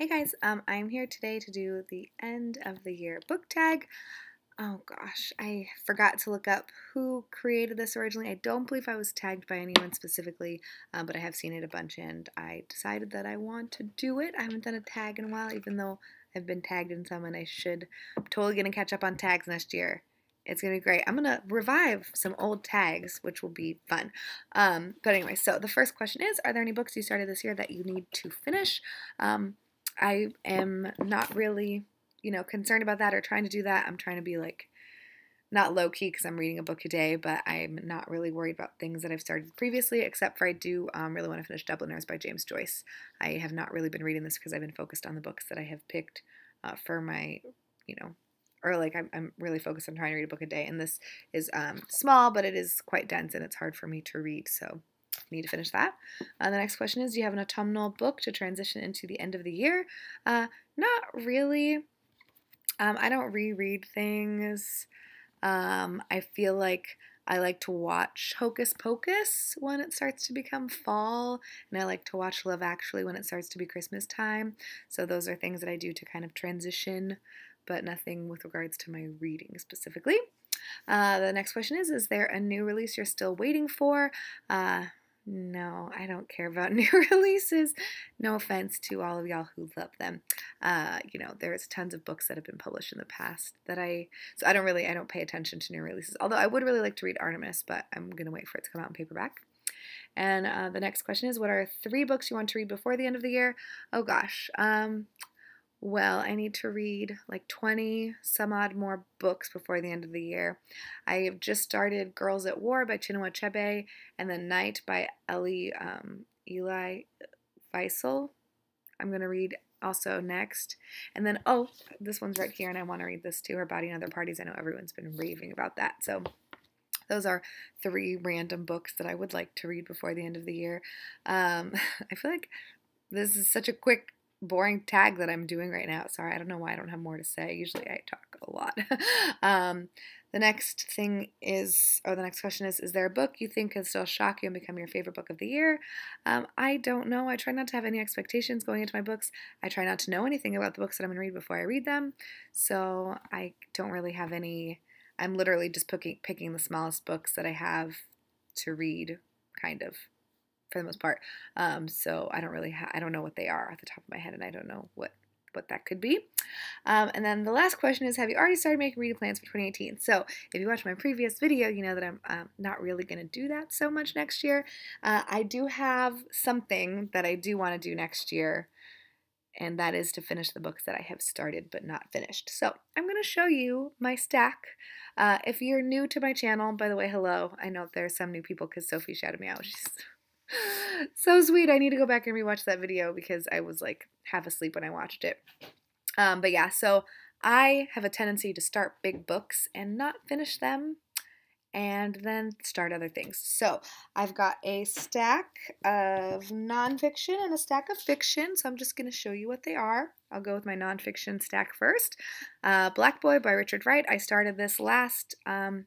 Hey guys, I'm here today to do the end of the year book tag. Oh gosh, I forgot to look up who created this originally. I don't believe I was tagged by anyone specifically, but I have seen it a bunch and I decided that I want to do it. I haven't done a tag in a while, even though I've been tagged in some and I should. I'm totally going to catch up on tags next year. It's going to be great. I'm going to revive some old tags, which will be fun. But anyway, so the first question is, are there any books you started this year that you need to finish? I am not really, concerned about that or trying to do that. I'm trying to be like not low key because I'm reading a book a day, but I'm not really worried about things that I've started previously, except for I do really want to finish Dubliners by James Joyce. I have not really been reading this because I've been focused on the books that I have picked for my, or like I'm really focused on trying to read a book a day, and this is small, but it is quite dense and it's hard for me to read, so need to finish that. The next question is, do you have an autumnal book to transition into the end of the year? Not really. I don't reread things. I feel like I like to watch Hocus Pocus when it starts to become fall, and I like to watch Love Actually when it starts to be Christmas time. So those are things that I do to kind of transition, but nothing with regards to my reading specifically. The next question is there a new release you're still waiting for? No, I don't care about new releases. No offense to all of y'all who love them. There's tons of books that have been published in the past so I don't pay attention to new releases. Although I would really like to read Artemis, but I'm going to wait for it to come out in paperback. And the next question is, what are 3 books you want to read before the end of the year? Oh gosh. Well, I need to read like 20 some odd more books before the end of the year. I have just started Girls at War by Chinua Achebe and then Night by Eli Wiesel. I'm going to read also next. And then, this one's right here and I want to read this too, Her Body and Other Parties. I know everyone's been raving about that. So those are 3 random books that I would like to read before the end of the year. I feel like this is such a quick boring tag that I'm doing right now. Sorry, I don't know why I don't have more to say. Usually I talk a lot. The next question is there a book you think can still shock you and become your favorite book of the year? I don't know. I try not to have any expectations going into my books. I try not to know anything about the books that I'm going to read before I read them. So I don't really have any. I'm literally just picking the smallest books that I have to read, kind of, for the most part. So I don't really I don't know what they are off the top of my head, and I don't know what that could be. And then the last question is, have you already started making reading plans for 2018? So if you watched my previous video, you know that I'm not really going to do that so much next year. I do have something that I do want to do next year, and that is to finish the books that I have started but not finished. So I'm going to show you my stack. If you're new to my channel, by the way, hello. I know there are some new people because Sophie shouted me out. She's so sweet. I need to go back and rewatch that video because I was like half asleep when I watched it. But yeah, so I have a tendency to start big books and not finish them and then start other things. So I've got a stack of nonfiction and a stack of fiction, so I'm just going to show you what they are. I'll go with my nonfiction stack first. Black Boy by Richard Wright. I started this last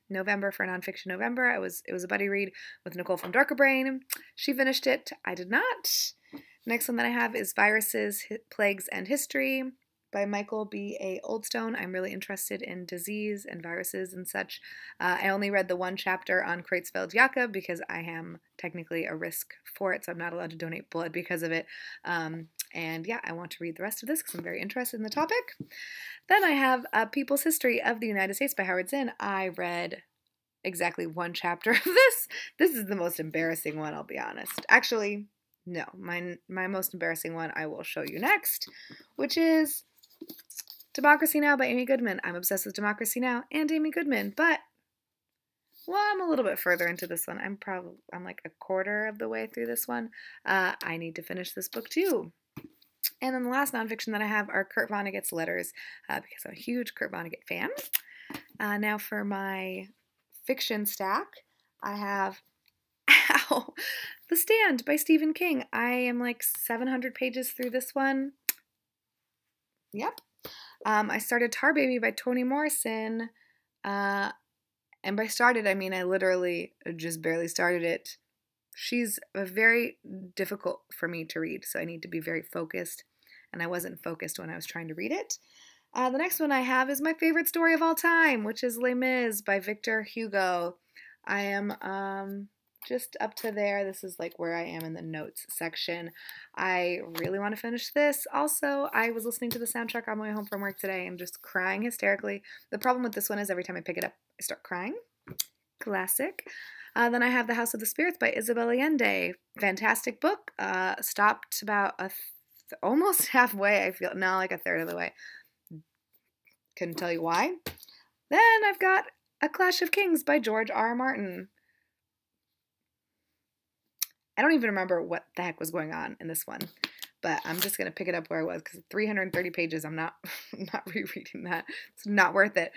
November for Nonfiction November. It was a buddy read with Nicole from Darker Brain. She finished it. I did not. Next one that I have is Viruses, Plagues, and History by Michael B. A. Oldstone. I'm really interested in disease and viruses and such. I only read the 1 chapter on Creutzfeldt-Jakob because I am technically a risk for it, so I'm not allowed to donate blood because of it. And yeah, I want to read the rest of this because I'm very interested in the topic. Then I have People's History of the United States by Howard Zinn. I read exactly 1 chapter of this. This is the most embarrassing one, I'll be honest. Actually, no, my most embarrassing one I will show you next, which is Democracy Now! By Amy Goodman. I'm obsessed with Democracy Now! And Amy Goodman, but, well, I'm a little bit further into this one. I'm like a quarter of the way through this one. I need to finish this book too. And then the last nonfiction that I have are Kurt Vonnegut's letters, because I'm a huge Kurt Vonnegut fan. Now for my fiction stack, I have The Stand by Stephen King. I am like 700 pages through this one. Yep. I started Tar Baby by Toni Morrison, and by started, I mean I literally just barely started it. She's very difficult for me to read, so I need to be very focused and I wasn't focused when I was trying to read it. The next one I have is my favorite story of all time, which is Les Mis by Victor Hugo. I am just up to there. This is like where I am in the notes section. I really want to finish this. Also, I was listening to the soundtrack on my way home from work today and just crying hysterically. The problem with this one is every time I pick it up, I start crying. Classic. Then I have The House of the Spirits by Isabel Allende. Fantastic book. Stopped about almost halfway, I feel. No, like a third of the way. Couldn't tell you why. Then I've got A Clash of Kings by George R. Martin. I don't even remember what the heck was going on in this one, but I'm just going to pick it up where I was because 330 pages, I'm not rereading that. It's not worth it.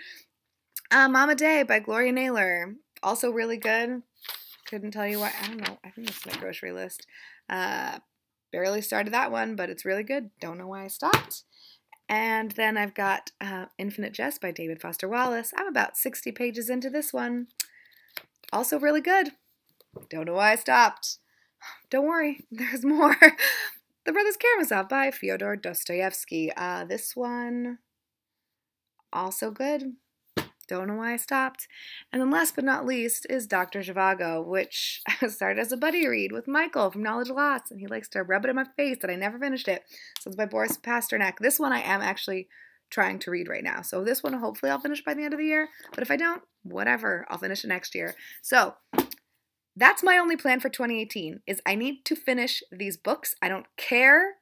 Mama Day by Gloria Naylor. Also really good. Couldn't tell you why. I don't know. I think it's my grocery list. Barely started that one, but it's really good. Don't know why I stopped. And then I've got Infinite Jest by David Foster Wallace. I'm about 60 pages into this one. Also really good. Don't know why I stopped. Don't worry, there's more. The Brothers Karamazov by Fyodor Dostoevsky. This one, also good. Don't know why I stopped. And then last but not least is Dr. Zhivago, which started as a buddy read with Michael from Knowledge Lots, and he likes to rub it in my face that I never finished it. So it's by Boris Pasternak. This one I am actually trying to read right now. So this one hopefully I'll finish by the end of the year, but if I don't, whatever, I'll finish it next year. So that's my only plan for 2018, is I need to finish these books. I don't care.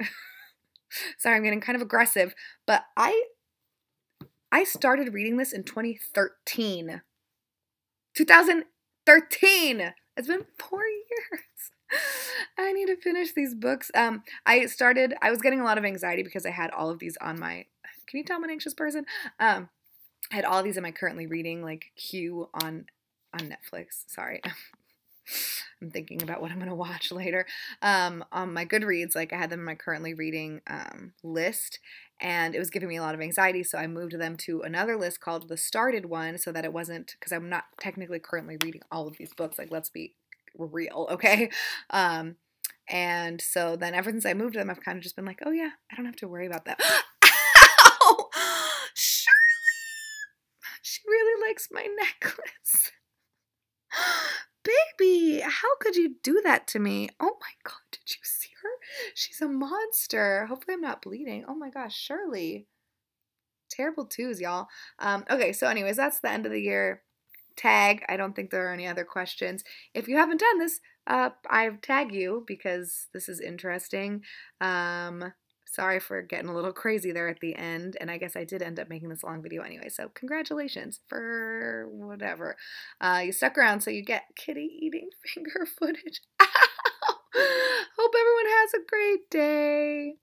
Sorry, I'm getting kind of aggressive, but I started reading this in 2013. 2013! It's been 4 years. I need to finish these books. I was getting a lot of anxiety because I had all of these on my, can you tell I'm an anxious person? I had all of these in my currently reading, like, queue on Netflix. Sorry. I'm thinking about what I'm going to watch later. On my Goodreads, like I had them in my currently reading list, and it was giving me a lot of anxiety, so I moved them to another list called the started one so that it wasn't, because I'm not technically currently reading all of these books, like let's be real, okay? And so then ever since I moved them, I've kind of just been like, oh yeah, I don't have to worry about that. Ow! Shirley! She really likes my necklace. Baby, how could you do that to me? Oh my God, did you see her? She's a monster. Hopefully I'm not bleeding. Oh my gosh, Shirley. Terrible twos, y'all. Okay, so anyways, that's the end of the year tag. I don't think there are any other questions. If you haven't done this, I tag you because this is interesting. Sorry for getting a little crazy there at the end, and I guess I did end up making this long video anyway, so congratulations for whatever. You stuck around, so you get kitty eating finger footage. Ow! Hope everyone has a great day.